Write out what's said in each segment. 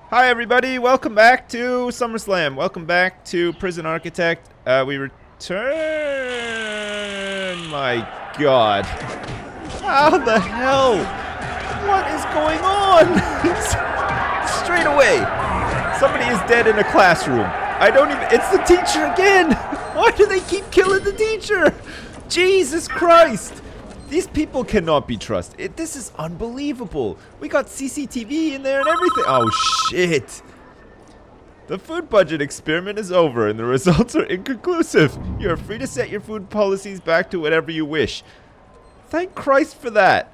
Hi everybody, welcome back to SummerSlam. Welcome back to Prison Architect. We return. My God. How the hell? What is going on? Straight away. Somebody is dead in a classroom. I don't even. It's the teacher again. Why do they keep killing the teacher? Jesus Christ. These people cannot be trusted. This is unbelievable. We got CCTV in there and everything. Oh, shit. The food budget experiment is over and the results are inconclusive. You are free to set your food policies back to whatever you wish. Thank Christ for that.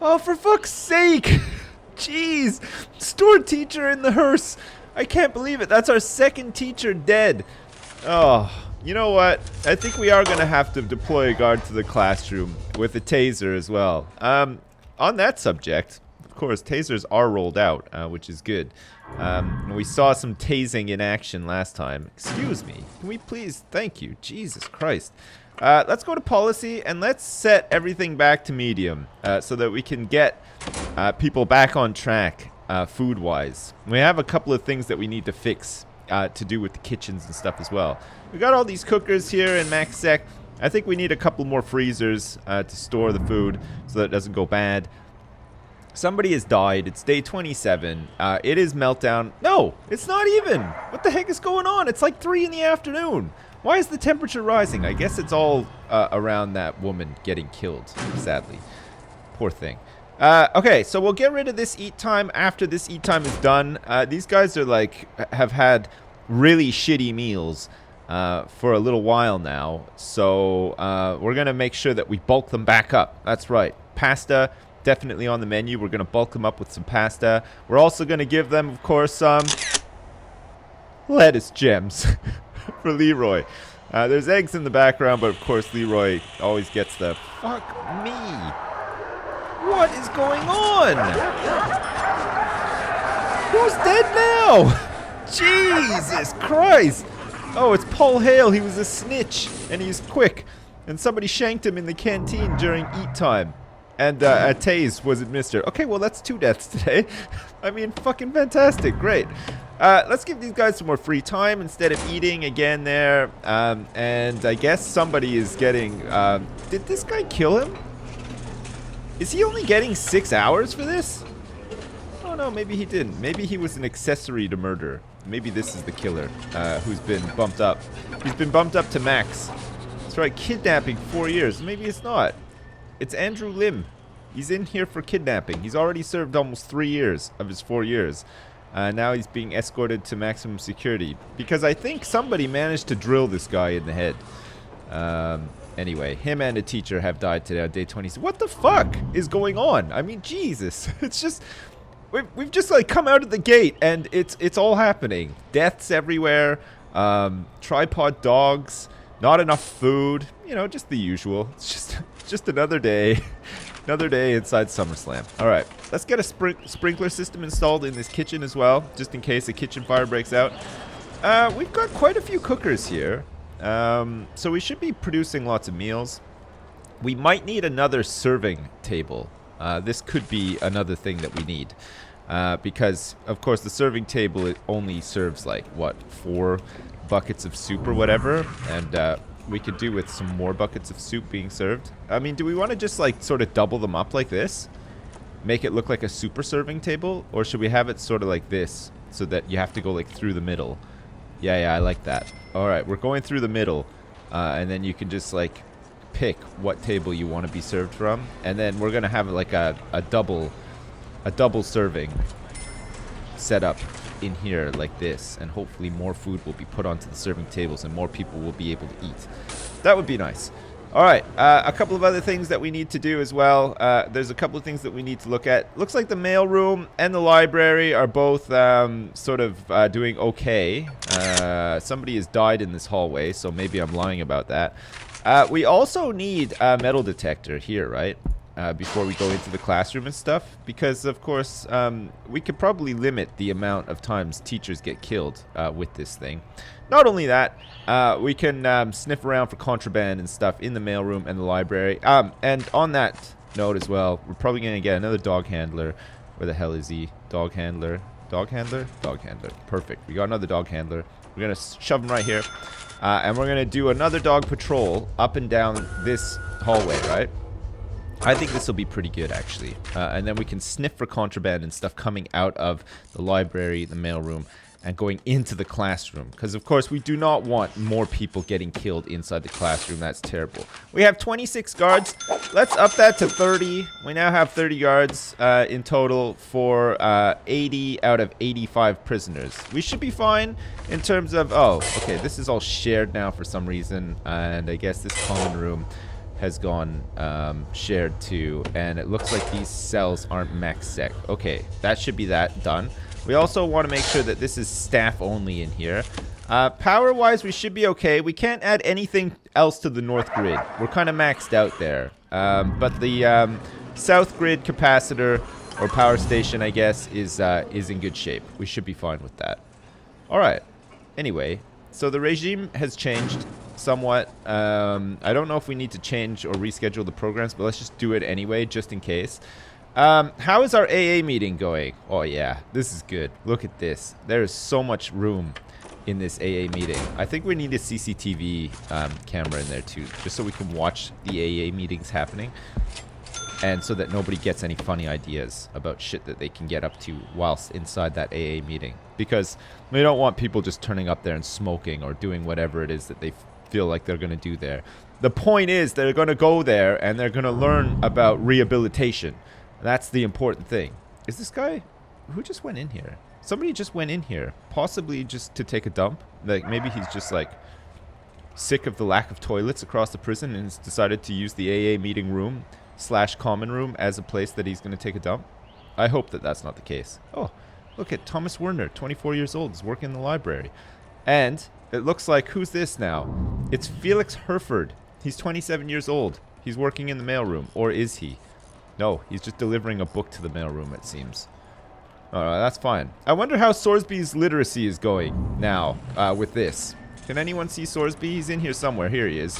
Oh, for fuck's sake. Jeez. Store teacher in the hearse. I can't believe it. That's our second teacher dead. Oh. You know what? I think we are going to have to deploy a guard to the classroom with a taser as well. On that subject, of course, tasers are rolled out, which is good. We saw some tasing in action last time. Excuse me. Can we please? Thank you. Jesus Christ. Let's go to policy and let's set everything back to medium so that we can get people back on track food-wise. We have a couple of things that we need to fix to do with the kitchens and stuff as well. We got all these cookers here in MaxSec. I think we need a couple more freezers to store the food so that it doesn't go bad. Somebody has died. It's day 27. It is meltdown. No, it's not even. What the heck is going on? It's like 3 in the afternoon. Why is the temperature rising? I guess it's all around that woman getting killed, sadly. Poor thing. Okay, so we'll get rid of this eat time after this eat time is done. These guys are like, have had really shitty meals for a little while now. So we're going to make sure that we bulk them back up. That's right. Pasta, definitely on the menu. We're going to bulk them up with some pasta. We're also going to give them, of course, some lettuce gems for Leroy. There's eggs in the background, but of course Leroy always gets the fuck me. What is going on? Who's dead now? Jesus Christ. Oh, it's Paul Hale. He was a snitch, and he's quick. And somebody shanked him in the canteen during eat time. And a tase was administered. Okay, well, that's 2 deaths today. I mean, fucking fantastic. Great. Let's give these guys some more free time instead of eating again there. And I guess somebody is getting... did this guy kill him? Is he only getting 6 hours for this? Oh no, maybe he didn't. Maybe he was an accessory to murder. Maybe this is the killer who's been bumped up. He's been bumped up to max. That's right, kidnapping 4 years. Maybe it's not. It's Andrew Lim. He's in here for kidnapping. He's already served almost 3 years of his 4 years. Now he's being escorted to maximum security. Because I think somebody managed to drill this guy in the head. Anyway, him and a teacher have died today on day 20. What the fuck is going on? I mean, Jesus. It's just... We've just, like, come out of the gate, and it's all happening. Deaths everywhere. Tripod dogs. Not enough food. You know, just the usual. It's just another day. Another day inside SummerSlam. Alright, let's get a sprinkler system installed in this kitchen as well, just in case a kitchen fire breaks out. We've got quite a few cookers here. So we should be producing lots of meals. We might need another serving table. This could be another thing that we need. Because, of course, the serving table, it only serves, like, what, 4 buckets of soup or whatever? And we could do with some more buckets of soup being served. I mean, do we want to just, like, sort of double them up like this? Make it look like a super serving table? Or should we have it sort of like this, so that you have to go, like, through the middle? Yeah, I like that. Alright, we're going through the middle. And then you can just, like, pick what table you want to be served from. And then we're going to have, like, a double serving set up in here like this. And hopefully more food will be put onto the serving tables and more people will be able to eat. That would be nice. Alright, a couple of other things that we need to do as well. There's a couple of things that we need to look at. Looks like the mailroom and the library are both sort of doing okay. Somebody has died in this hallway, so maybe I'm lying about that. We also need a metal detector here, right? Before we go into the classroom and stuff. Because, of course, we could probably limit the amount of times teachers get killed with this thing. Not only that, we can sniff around for contraband and stuff in the mailroom and the library. And on that note as well, we're probably going to get another dog handler. Where the hell is he? Dog handler. Dog handler? Dog handler. Perfect. We got another dog handler. We're going to shove him right here. And we're going to do another dog patrol up and down this hallway, right? I think this will be pretty good, actually. And then we can sniff for contraband and stuff coming out of the library, the mailroom, and going into the classroom. Because, of course, we do not want more people getting killed inside the classroom. That's terrible. We have 26 guards. Let's up that to 30. We now have 30 guards in total for 80 out of 85 prisoners. We should be fine in terms of... Oh, okay, this is all shared now for some reason. And I guess this common room has gone shared too, and it looks like these cells aren't max sec. Okay, that should be that done. We also want to make sure that this is staff only in here. Power wise, we should be okay. We can't add anything else to the north grid. We're kind of maxed out there, but the south grid capacitor or power station, I guess, is in good shape. We should be fine with that. All right, anyway, so the regime has changed somewhat. I don't know if we need to change or reschedule the programs, but let's just do it anyway, just in case. How is our AA meeting going? Oh yeah, this is good. Look at this. There is so much room in this AA meeting. I think we need a CCTV camera in there too, just so we can watch the AA meetings happening, and so that nobody gets any funny ideas about shit that they can get up to whilst inside that AA meeting. Because we don't want people just turning up there and smoking or doing whatever it is that they feel like they're going to do there. The point is they're going to go there and they're going to learn about rehabilitation. That's the important thing. Is this guy... Who just went in here? Somebody just went in here. Possibly just to take a dump. Like, maybe he's just, like, sick of the lack of toilets across the prison and has decided to use the AA meeting room / common room as a place that he's going to take a dump. I hope that that's not the case. Oh, look at Thomas Werner, 24 years old, is working in the library. And it looks like, who's this now? It's Felix Herford. He's 27 years old. He's working in the mailroom. Or is he? No, he's just delivering a book to the mailroom, it seems. Alright, that's fine. I wonder how Sorsby's literacy is going now with this. Can anyone see Sorsby? He's in here somewhere. Here he is.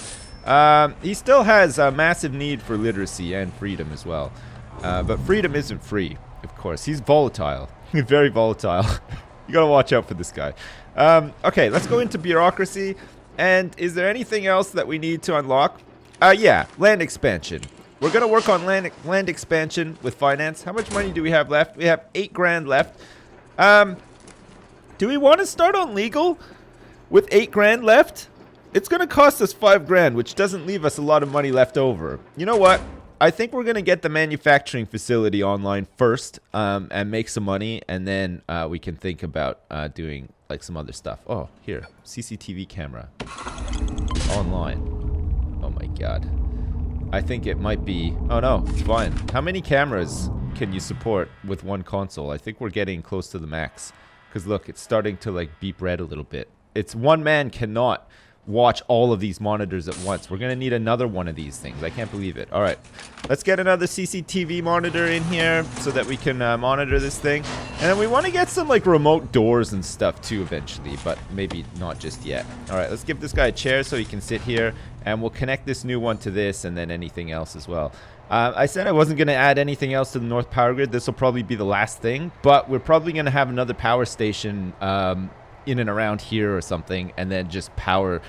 He still has a massive need for literacy and freedom as well. But freedom isn't free, of course. He's volatile. He's very volatile. You gotta watch out for this guy. Okay, let's go into bureaucracy. And is there anything else that we need to unlock? Yeah, land expansion. We're gonna work on land expansion with finance. How much money do we have left? We have 8 grand left. Do we want to start on legal with 8 grand left? It's gonna cost us 5 grand, which doesn't leave us a lot of money left over. You know what? I think we're gonna get the manufacturing facility online first, and make some money, and then we can think about doing like some other stuff. Oh, here, CCTV camera online. Oh my god. I think it might be... Oh no, it's fine. How many cameras can you support with one console? I think we're getting close to the max. Because look, it's starting to like beep red a little bit. It's one man cannot watch all of these monitors at once. We're going to need another one of these things. I can't believe it. All right, let's get another CCTV monitor in here so that we can monitor this thing. And then we want to get some like remote doors and stuff too eventually, but maybe not just yet. All right, let's give this guy a chair so he can sit here, and we'll connect this new one to this and then anything else as well. I said I wasn't going to add anything else to the North Power Grid. This will probably be the last thing, but we're probably going to have another power station in and around here or something, and then just power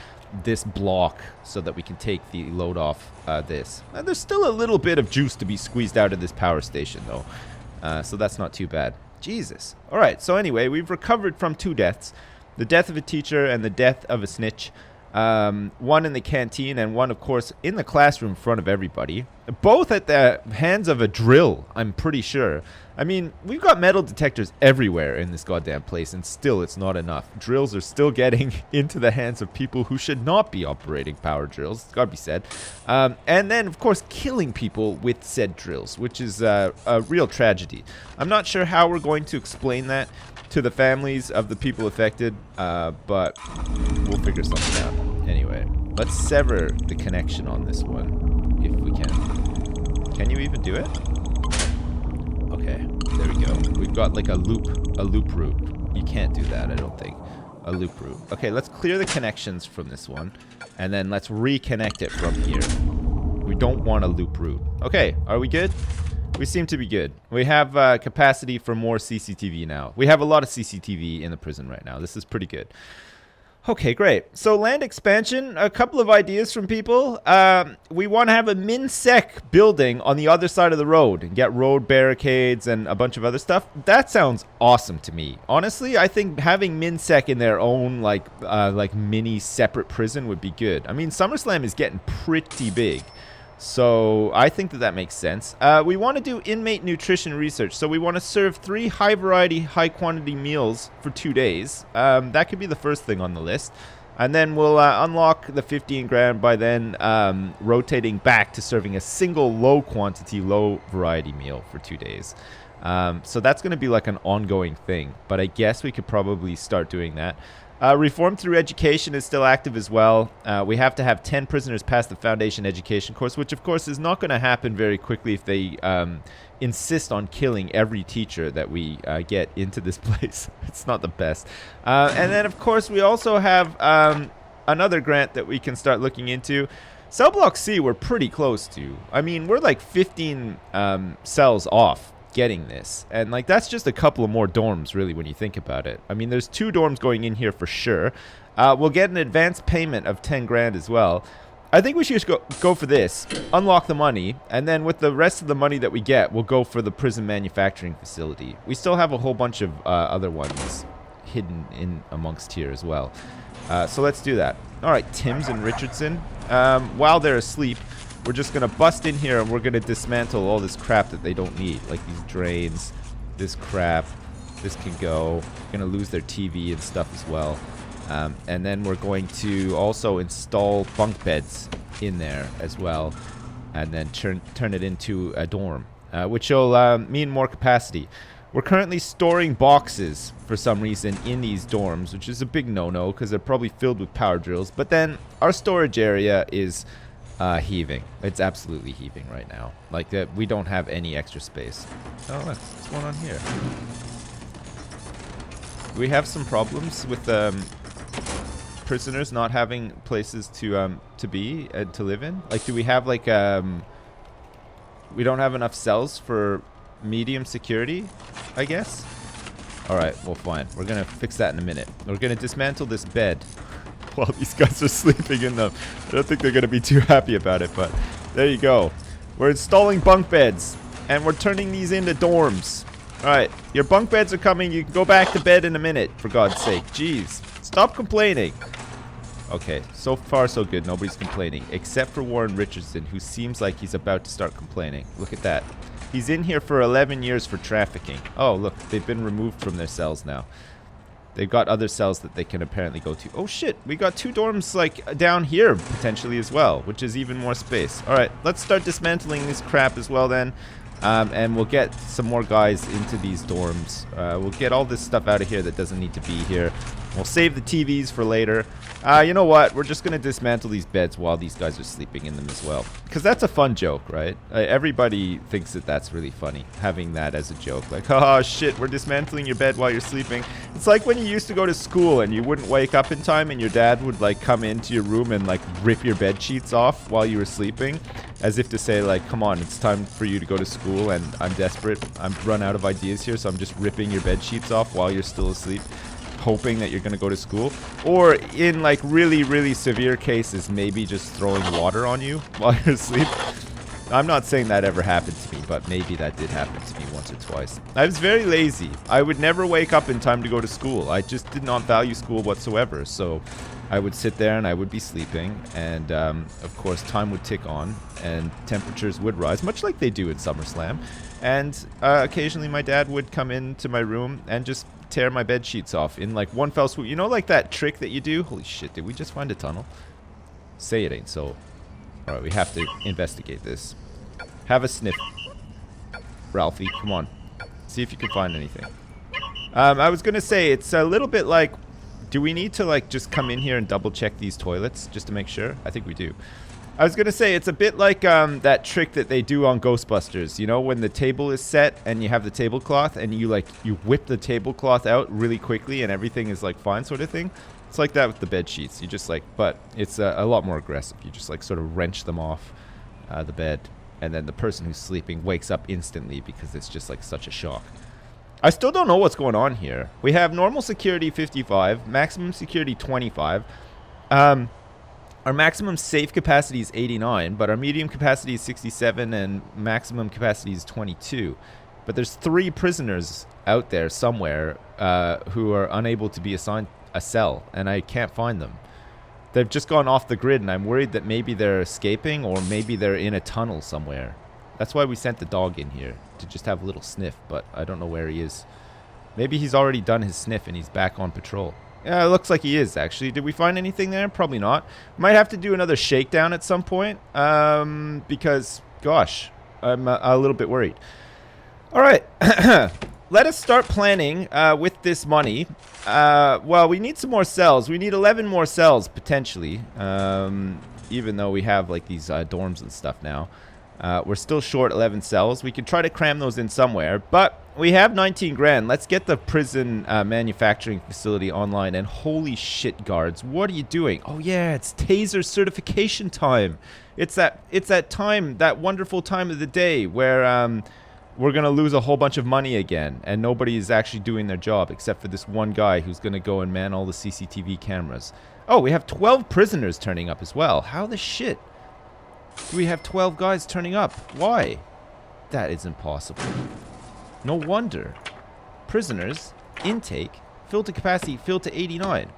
this block so that we can take the load off this. And there's still a little bit of juice to be squeezed out of this power station though, so that's not too bad. Jesus. All right, so anyway, we've recovered from 2 deaths: the death of a teacher and the death of a snitch. One in the canteen and one, of course, in the classroom in front of everybody. Both at the hands of a drill, I'm pretty sure. I mean, we've got metal detectors everywhere in this goddamn place, and still it's not enough. Drills are still getting into the hands of people who should not be operating power drills. It's gotta be said. And then, of course, killing people with said drills, which is a real tragedy. I'm not sure how we're going to explain that to the families of the people affected, but we'll figure something out. Anyway, let's sever the connection on this one, if we can. Can you even do it? Okay, there we go. We've got like a loop route. You can't do that, I don't think. A loop route. Okay, let's clear the connections from this one, and then let's reconnect it from here. We don't want a loop route. Okay, are we good? We seem to be good. We have capacity for more CCTV now. We have a lot of CCTV in the prison right now. This is pretty good. Okay, great. So land expansion, a couple of ideas from people. We want to have a MinSec building on the other side of the road and get road barricades and a bunch of other stuff. That sounds awesome to me. Honestly, I think having MinSec in their own like mini separate prison would be good. I mean, SummerSlam is getting pretty big. So I think that makes sense. We want to do inmate nutrition research. So we want to serve 3 high variety, high quantity meals for 2 days. That could be the first thing on the list. And then we'll unlock the 15 grand by then rotating back to serving a single low quantity, low variety meal for 2 days. So that's going to be like an ongoing thing. But I guess we could probably start doing that. Reform through education is still active as well. We have to have 10 prisoners pass the foundation education course, which of course is not going to happen very quickly if they insist on killing every teacher that we get into this place. It's not the best. And then of course we also have another grant that we can start looking into. Cell Block C we're pretty close to. I mean, we're like 15 cells off getting this, and like that's just a couple of more dorms really when you think about it. I mean, there's 2 dorms going in here for sure. We'll get an advance payment of 10 grand as well. I think we should just go for this, unlock the money, and then with the rest of the money that we get, we'll go for the prison manufacturing facility. We still have a whole bunch of other ones hidden in amongst here as well. So let's do that. All right, Timms and Richardson, while they're asleep, we're just going to bust in here and we're going to dismantle all this crap that they don't need. Like these drains, this crap, this can go. We're going to lose their TV and stuff as well. And then we're going to also install bunk beds in there as well. And then turn it into a dorm, which will mean more capacity. We're currently storing boxes for some reason in these dorms, which is a big no-no because they're probably filled with power drills. But then our storage area is heaving. It's absolutely heaving right now. Like that, we don't have any extra space. Oh, what's going on here? We have some problems with prisoners not having places to be and to live in. Like, do we have like we don't have enough cells for medium security, I guess. All right, well, fine. We're gonna fix that in a minute. We're gonna dismantle this bed while these guys are sleeping in them. I don't think they're going to be too happy about it, but there you go. We're installing bunk beds, and we're turning these into dorms. All right, your bunk beds are coming. You can go back to bed in a minute, for God's sake. Jeez, stop complaining. Okay, so far so good. Nobody's complaining, except for Warren Richardson, who seems like he's about to start complaining. Look at that. He's in here for 11 years for trafficking. Oh, look, they've been removed from their cells now. They've got other cells that they can apparently go to. Oh shit, we got 2 dorms like down here potentially as well, which is even more space. All right, let's start dismantling this crap as well then. And we'll get some more guys into these dorms. We'll get all this stuff out of here that doesn't need to be here. We'll save the TVs for later. You know what? We're just going to dismantle these beds while these guys are sleeping in them as well. Because that's a fun joke, right? Everybody thinks that that's really funny, having that as a joke. Like, oh shit, we're dismantling your bed while you're sleeping. It's like when you used to go to school and you wouldn't wake up in time and your dad would like come into your room and like rip your bed sheets off while you were sleeping. As if to say like, come on, it's time for you to go to school and I'm desperate. I've run out of ideas here, so I'm just ripping your bed sheets off while you're still asleep, hoping that you're going to go to school. Or in like really, really severe cases, maybe just throwing water on you while you're asleep. I'm not saying that ever happened to me, but maybe that did happen to me once or twice. I was very lazy. I would never wake up in time to go to school. I just did not value school whatsoever. So I would sit there and I would be sleeping. And of course, time would tick on and temperatures would rise, much like they do in SummerSlam. And occasionally my dad would come into my room and just tear my bed sheets off in like one fell swoop. You know, like that trick that you do? Holy shit, did we just find a tunnel? Say it ain't so. All right, we have to investigate this. Have a sniff, Ralphie. Come on. See if you can find anything. I was going to say, it's a little bit like, do we need to like just come in here and double check these toilets just to make sure? I think we do. I was going to say, it's a bit like that trick that they do on Ghostbusters. You know, when the table is set and you have the tablecloth and you whip the tablecloth out really quickly and everything is like fine sort of thing. It's like that with the bed sheets. You just like, but it's a lot more aggressive. You just like sort of wrench them off the bed. and then the person who's sleeping wakes up instantly because it's just like such a shock. I still don't know what's going on here. We have normal security 55, maximum security 25. Our maximum safe capacity is 89, but our medium capacity is 67 and maximum capacity is 22. But there's 3 prisoners out there somewhere who are unable to be assigned a cell, and I can't find them. They've just gone off the grid, and I'm worried that maybe they're escaping or maybe they're in a tunnel somewhere. That's why we sent the dog in here, to just have a little sniff, but I don't know where he is. Maybe he's already done his sniff and he's back on patrol. Yeah, it looks like he is, actually. Did we find anything there? Probably not. Might have to do another shakedown at some point, because, gosh, I'm a little bit worried. All right. Let us start planning with this money. Well, we need some more cells. We need 11 more cells, potentially, even though we have, like, these dorms and stuff now. We're still short 11 cells. We could try to cram those in somewhere, but we have 19 grand. Let's get the prison manufacturing facility online. And holy shit, guards, what are you doing? Oh yeah, it's taser certification time. It's that time, that wonderful time of the day where we're gonna lose a whole bunch of money again, and nobody is actually doing their job except for this one guy who's gonna go and man all the CCTV cameras. Oh, we have 12 prisoners turning up as well. How the shit do we have 12 guys turning up? Why? That is impossible. No wonder. Prisoners, intake, filled to capacity, filled to 89.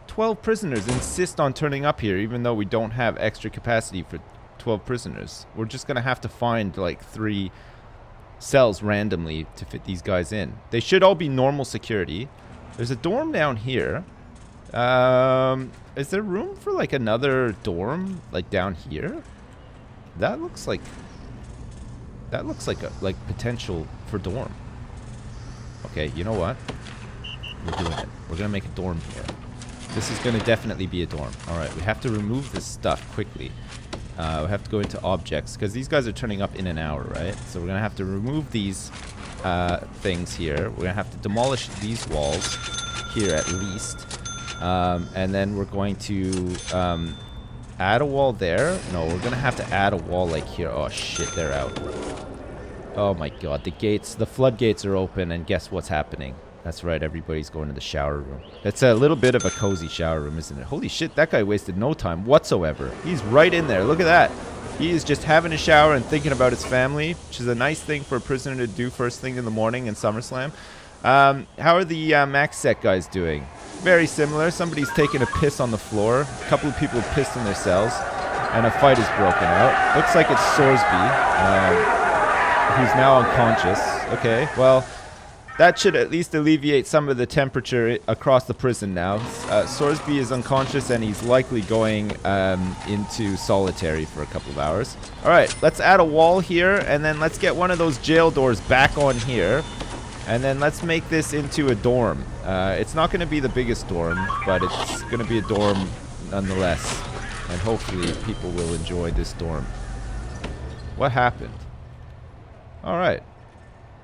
12 prisoners insist on turning up here, even though we don't have extra capacity for 12 prisoners. We're just going to have to find like 3 cells randomly to fit these guys in. They should all be normal security. There's a dorm down here. Is there room for like another dorm like down here? That looks like a potential for dorm. Okay, you know what? We're doing it. We're gonna make a dorm here. This is gonna definitely be a dorm. Alright, we have to remove this stuff quickly. We have to go into objects because these guys are turning up in an hour, right? So we're gonna have to remove these things here. We're gonna have to demolish these walls here at least. And then we're going to add a wall there. No, we're going to have to add a wall like here. Oh, shit, they're out. Oh, my God. The floodgates are open, and guess what's happening? That's right, everybody's going to the shower room. It's a little bit of a cozy shower room, isn't it? Holy shit, that guy wasted no time whatsoever. He's right in there. Look at that. He is just having a shower and thinking about his family, which is a nice thing for a prisoner to do first thing in the morning in SummerSlam. How are the MaxSec guys doing? Very similar. Somebody's taking a piss on the floor. A couple of people have pissed in their cells, and a fight has broken out. Looks like it's Sorsby, who's now unconscious. Okay, well, that should at least alleviate some of the temperature across the prison now. Sorsby is unconscious, and he's likely going into solitary for a couple of hours. All right, let's add a wall here, and then let's get one of those jail doors back on here. And then let's make this into a dorm. It's not going to be the biggest dorm, but it's going to be a dorm nonetheless. And hopefully people will enjoy this dorm. What happened? Alright.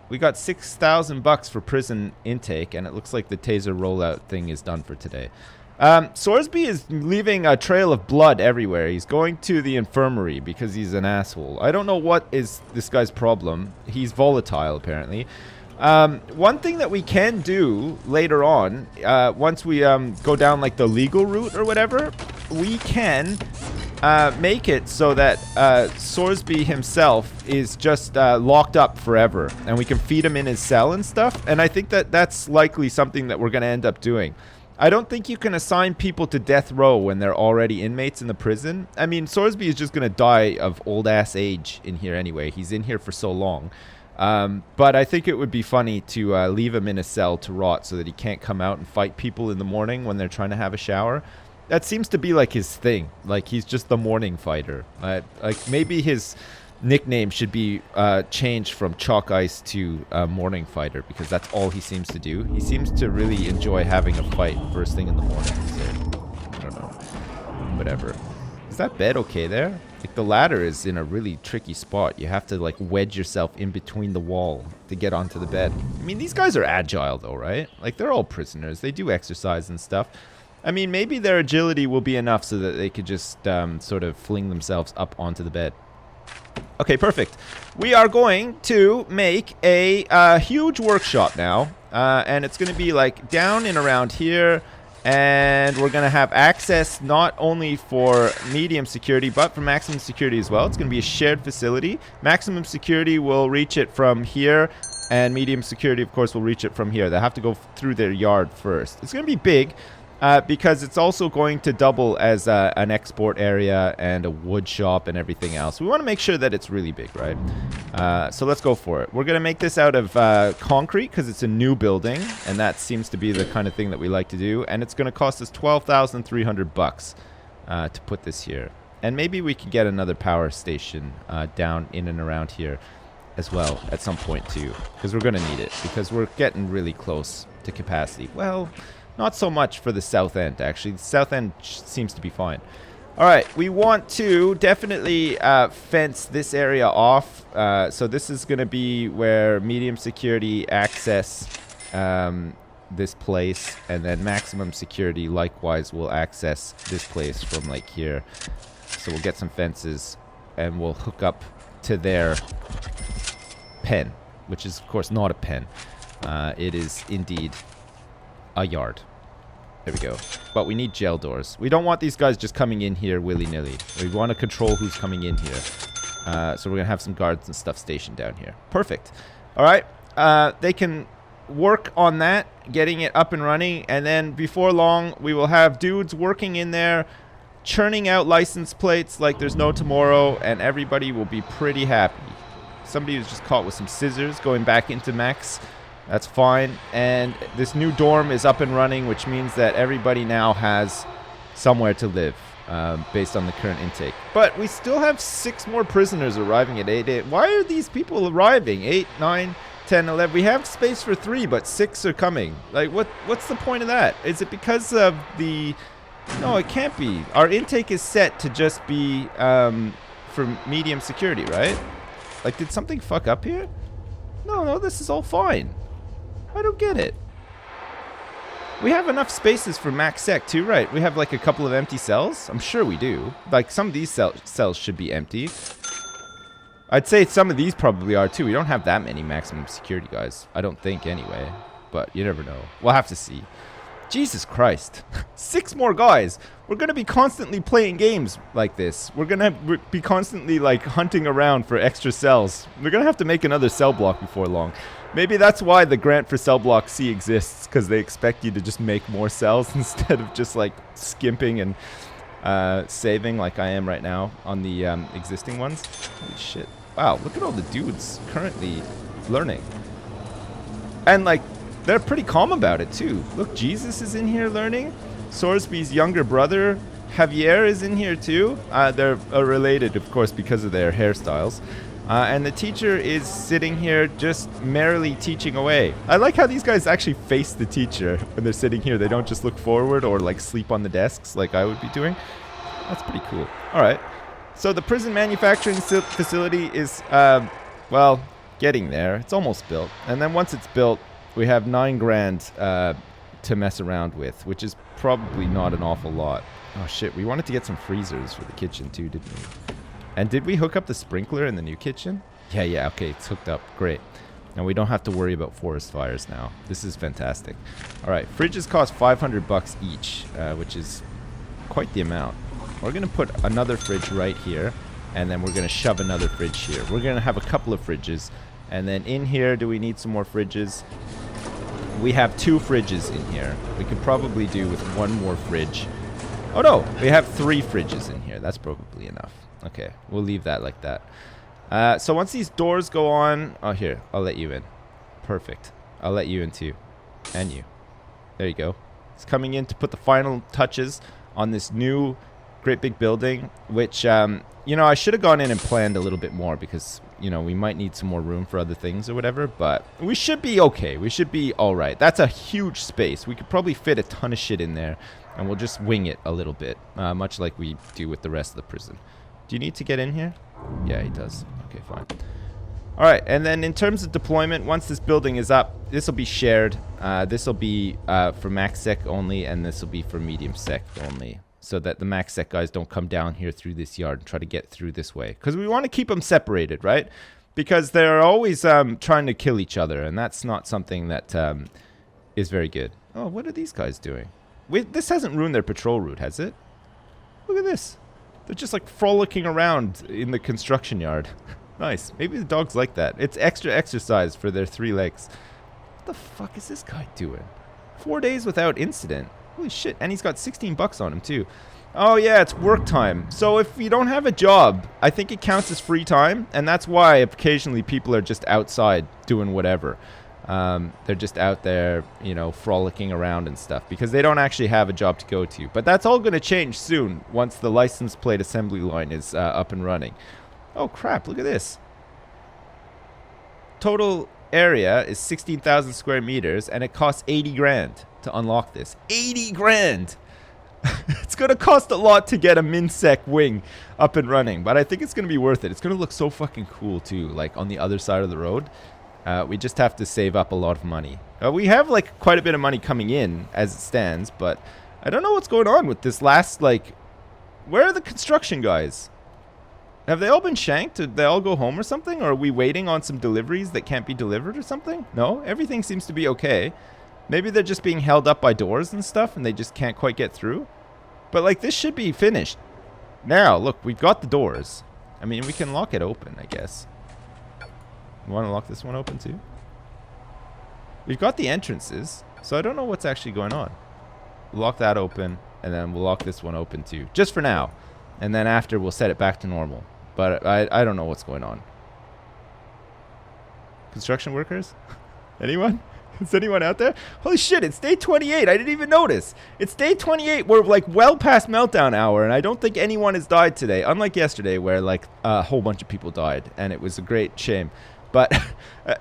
We got $6,000 for prison intake, and it looks like the taser rollout thing is done for today. Sorsby is leaving a trail of blood everywhere. He's going to the infirmary because he's an asshole. I don't know what is this guy's problem. He's volatile, apparently. One thing that we can do later on, once we go down like the legal route or whatever, we can make it so that Sorsby himself is just locked up forever, and we can feed him in his cell and stuff. And I think that that's likely something that we're going to end up doing. I don't think you can assign people to death row when they're already inmates in the prison. I mean, Sorsby is just going to die of old ass age in here anyway. He's in here for so long. But I think it would be funny to leave him in a cell to rot so that he can't come out and fight people in the morning when they're trying to have a shower. That seems to be like his thing. Like, he's just the morning fighter. Like, maybe his nickname should be changed from Chalk Ice to Morning Fighter, because that's all he seems to do. He seems to really enjoy having a fight first thing in the morning. So, I don't know. Whatever. Is that bed okay there? Like, the ladder is in a really tricky spot. You have to, like, wedge yourself in between the wall to get onto the bed. I mean, these guys are agile, though, right? Like, they're all prisoners. They do exercise and stuff. I mean, maybe their agility will be enough so that they could just sort of fling themselves up onto the bed. Okay, perfect. We are going to make a huge workshop now. And it's going to be like down and around here. And we're going to have access not only for medium security, but for maximum security as well. It's going to be a shared facility. Maximum security will reach it from here. And medium security, of course, will reach it from here. They have to go through their yard first. It's going to be big. Because it's also going to double as an export area and a wood shop and everything else. We want to make sure that it's really big, right? So let's go for it. We're going to make this out of concrete because it's a new building, and that seems to be the kind of thing that we like to do. And it's going to cost us $12,300 to put this here. And maybe we can get another power station down in and around here as well at some point too, because we're going to need it because we're getting really close to capacity. Well, not so much for the south end, actually. The south end seems to be fine. All right, we want to definitely fence this area off. So this is going to be where medium security access this place, and then maximum security likewise will access this place from like here. So we'll get some fences, and we'll hook up to their pen, which is, of course, not a pen. It is indeed a yard. There we go. But we need jail doors. We don't want these guys just coming in here willy-nilly. We want to control who's coming in here. So we're going to have some guards and stuff stationed down here. Perfect. All right. They can work on that, getting it up and running. And then before long, we will have dudes working in there, churning out license plates like there's no tomorrow. And everybody will be pretty happy. Somebody was just caught with some scissors going back into Max. That's fine. And this new dorm is up and running, which means that everybody now has somewhere to live based on the current intake. But we still have 6 more prisoners arriving at 8. Why are these people arriving? 8, 9, 10, 11. We have space for 3, but 6 are coming. Like, what's the point of that? Is it because of the... No, it can't be. Our intake is set to just be for medium security, right? Like, did something fuck up here? No, this is all fine. I don't get it. We have enough spaces for max sec too, right? We have like a couple of empty cells. I'm sure we do. Like some of these cells should be empty. I'd say some of these probably are too. We don't have that many maximum security guys. I don't think anyway. But you never know. We'll have to see. Jesus Christ. 6 more guys. We're going to be constantly playing games like this. We're going to be constantly like hunting around for extra cells. We're going to have to make another cell block before long. Maybe that's why the grant for cell block C exists, because they expect you to just make more cells instead of just like skimping and saving like I am right now on the existing ones. Holy shit. Wow, look at all the dudes currently learning. And like, they're pretty calm about it too. Look, Jesus is in here learning. Sorsby's younger brother, Javier, is in here too. They're related, of course, because of their hairstyles. And the teacher is sitting here just merrily teaching away. I like how these guys actually face the teacher when they're sitting here. They don't just look forward or like sleep on the desks like I would be doing. That's pretty cool. All right. So the prison manufacturing facility is, well, getting there. It's almost built. And then once it's built, we have $9,000 to mess around with, which is probably not an awful lot. Oh shit, we wanted to get some freezers for the kitchen too, didn't we? And did we hook up the sprinkler in the new kitchen? Yeah, okay, it's hooked up. Great. And we don't have to worry about forest fires now. This is fantastic. All right, fridges cost $500 each, which is quite the amount. We're going to put another fridge right here, and then we're going to shove another fridge here. We're going to have a couple of fridges. And then in here, do we need some more fridges? We have 2 fridges in here. We could probably do with 1 more fridge. Oh no, we have 3 fridges in here. That's probably enough. Okay, we'll leave that like that. So once these doors go on... Oh, here, I'll let you in. Perfect. I'll let you in too. And you. There you go. It's coming in to put the final touches on this new great big building, which, you know, I should have gone in and planned a little bit more because, you know, we might need some more room for other things or whatever, but we should be okay. We should be all right. That's a huge space. We could probably fit a ton of shit in there, and we'll just wing it a little bit, much like we do with the rest of the prison. Do you need to get in here? Yeah, he does. Okay, fine. All right, and then in terms of deployment, once this building is up, this will be shared. This will be for max sec only, and this will be for medium sec only. so that the max sec guys don't come down here through this yard and try to get through this way. Because we want to keep them separated, right? Because they're always trying to kill each other, and that's not something that is very good. Oh, what are these guys doing? This hasn't ruined their patrol route, has it? Look at this. They're just like frolicking around in the construction yard. Nice. Maybe the dogs like that. It's extra exercise for their 3 legs. What the fuck is this guy doing? 4 days without incident. Holy shit. And he's got 16 bucks on him too. Oh yeah, it's work time. So if you don't have a job, I think it counts as free time. And that's why occasionally people are just outside doing whatever. They're just out there, you know, frolicking around and stuff because they don't actually have a job to go to. But that's all going to change soon once the license plate assembly line is up and running. Oh crap, look at this. Total area is 16,000 square meters and it costs 80 grand to unlock this. 80 grand! It's going to cost a lot to get a MinSec wing up and running, but I think it's going to be worth it. It's going to look so fucking cool too, like on the other side of the road. We just have to save up a lot of money. We have like quite a bit of money coming in as it stands, but I don't know what's going on with this last, like, where are the construction guys? Have they all been shanked? Did they all go home or something? Or are we waiting on some deliveries that can't be delivered or something? No, everything seems to be okay. Maybe they're just being held up by doors and stuff and they just can't quite get through. But like this should be finished. Now, look, we've got the doors. I mean, we can lock it open, I guess. You want to lock this one open too? We've got the entrances, so I don't know what's actually going on. We'll lock that open, and then we'll lock this one open too, just for now. And then after, we'll set it back to normal. But I don't know what's going on. Construction workers? Anyone? Is anyone out there? Holy shit, it's day 28. I didn't even notice. It's day 28. We're like well past meltdown hour, and I don't think anyone has died today. Unlike yesterday, where like a whole bunch of people died, and it was a great shame. But,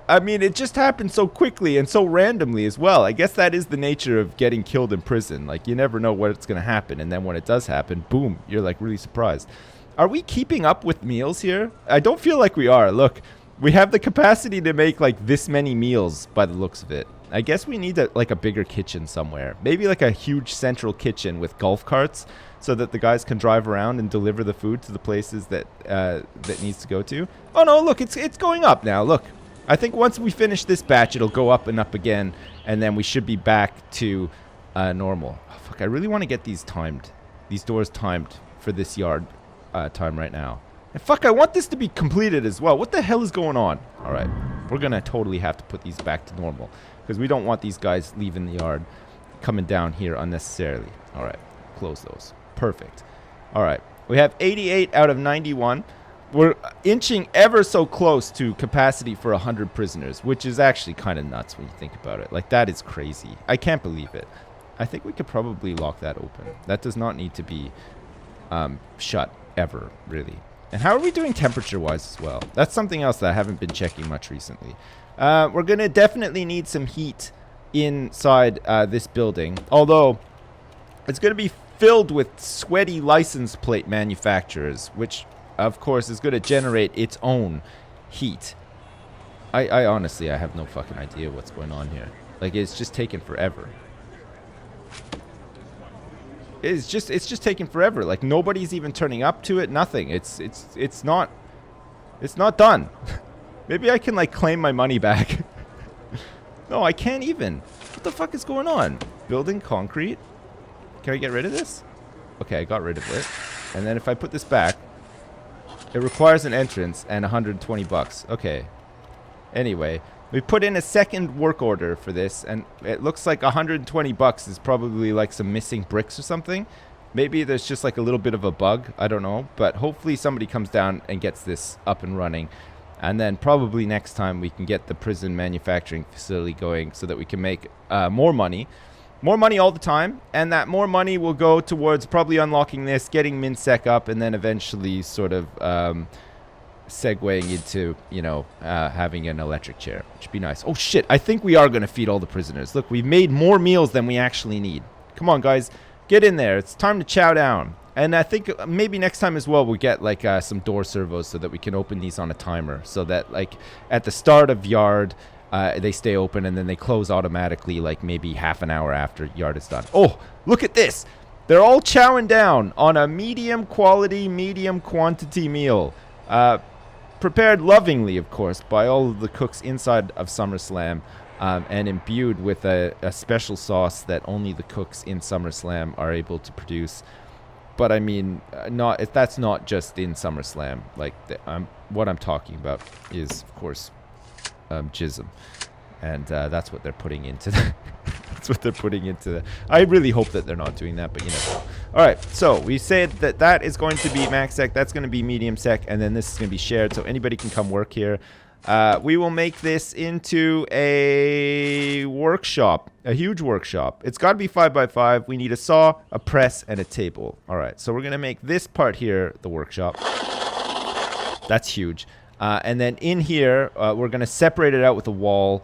I mean, it just happened so quickly and so randomly as well. I guess that is the nature of getting killed in prison. Like, you never know what's going to happen. And then when it does happen, boom, you're, like, really surprised. Are we keeping up with meals here? I don't feel like we are. Look, we have the capacity to make, like, this many meals by the looks of it. I guess we need, like, a bigger kitchen somewhere. Maybe, like, a huge central kitchen with golf carts so that the guys can drive around and deliver the food to the places that that needs to go to. Oh no, look, it's going up now. Look, I think once we finish this batch, it'll go up and up again, and then we should be back to normal. Oh, fuck, I really want to get these doors timed for this yard time right now. And fuck, I want this to be completed as well. What the hell is going on? All right, we're gonna totally have to put these back to normal because we don't want these guys leaving the yard, coming down here unnecessarily. All right, close those. Perfect. All right. We have 88 out of 91. We're inching ever so close to capacity for 100 prisoners, which is actually kind of nuts when you think about it. Like, that is crazy. I can't believe it. I think we could probably lock that open. That does not need to be shut ever, really. And how are we doing temperature-wise as well? That's something else that I haven't been checking much recently. We're going to definitely need some heat inside this building, although it's going to be filled with sweaty license plate manufacturers, which of course is going to generate its own heat. I honestly, I have no fucking idea what's going on here. Like, it's just taking forever. It's just taking forever. Like, nobody's even turning up to it. Nothing. It's not done. Maybe I can like claim my money back. No, I can't even. What the fuck is going on? Building concrete. Can I get rid of this? Okay, I got rid of it. And then if I put this back, it requires an entrance and 120 bucks. Okay. Anyway, we put in a second work order for this, and it looks like 120 bucks is probably like some missing bricks or something. Maybe there's just like a little bit of a bug. I don't know. But hopefully somebody comes down and gets this up and running. And then probably next time we can get the prison manufacturing facility going so that we can make more money. More money all the time, and that more money will go towards probably unlocking this, getting MinSec up, and then eventually sort of segueing into, you know, having an electric chair, which would be nice. Oh shit, I think we are going to feed all the prisoners. Look, we've made more meals than we actually need. Come on, guys, get in there. It's time to chow down. And I think maybe next time as well, we'll get like some door servos so that we can open these on a timer, so that like at the start of yard, they stay open and then they close automatically like maybe half an hour after yard is done. Oh, look at this. They're all chowing down on a medium quality, medium quantity meal. Prepared lovingly, of course, by all of the cooks inside of SummerSlam, and imbued with a special sauce that only the cooks in SummerSlam are able to produce. But I mean, that's not just in SummerSlam. Like, what I'm talking about is, of course, jism, and that's what they're putting into the. That's what they're putting into the. I really hope that they're not doing that, but you never know. All right, so we said that is going to be max sec, that's going to be medium sec, and then this is going to be shared, so anybody can come work here. We will make this into a workshop, a huge workshop. It's got to be 5x5. We need a saw, a press, and a table. All right, so we're going to make this part here the workshop. That's huge. And then in here, we're going to separate it out with a wall,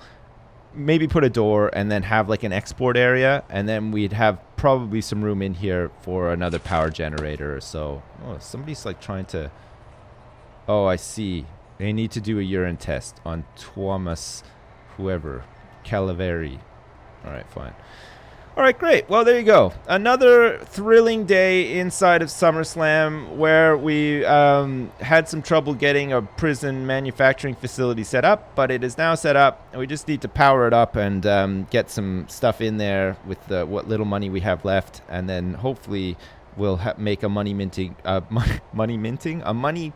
maybe put a door, and then have like an export area. And then we'd have probably some room in here for another power generator or so. Oh, somebody's like trying to... Oh, I see. They need to do a urine test on Thomas, whoever, Calaveri. All right, fine. All right, great. Well, there you go. Another thrilling day inside of SummerSlam where we had some trouble getting a prison manufacturing facility set up, but it is now set up, and we just need to power it up and get some stuff in there with what little money we have left, and then hopefully we'll make a money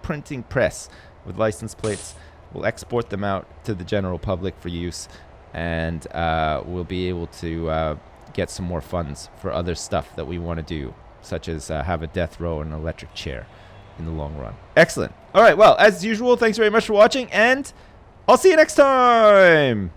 printing press with license plates. We'll export them out to the general public for use, and we'll be able to get some more funds for other stuff that we want to do, such as have a death row and an electric chair in the long run. Excellent. All right, well, as usual, thanks very much for watching, and I'll see you next time.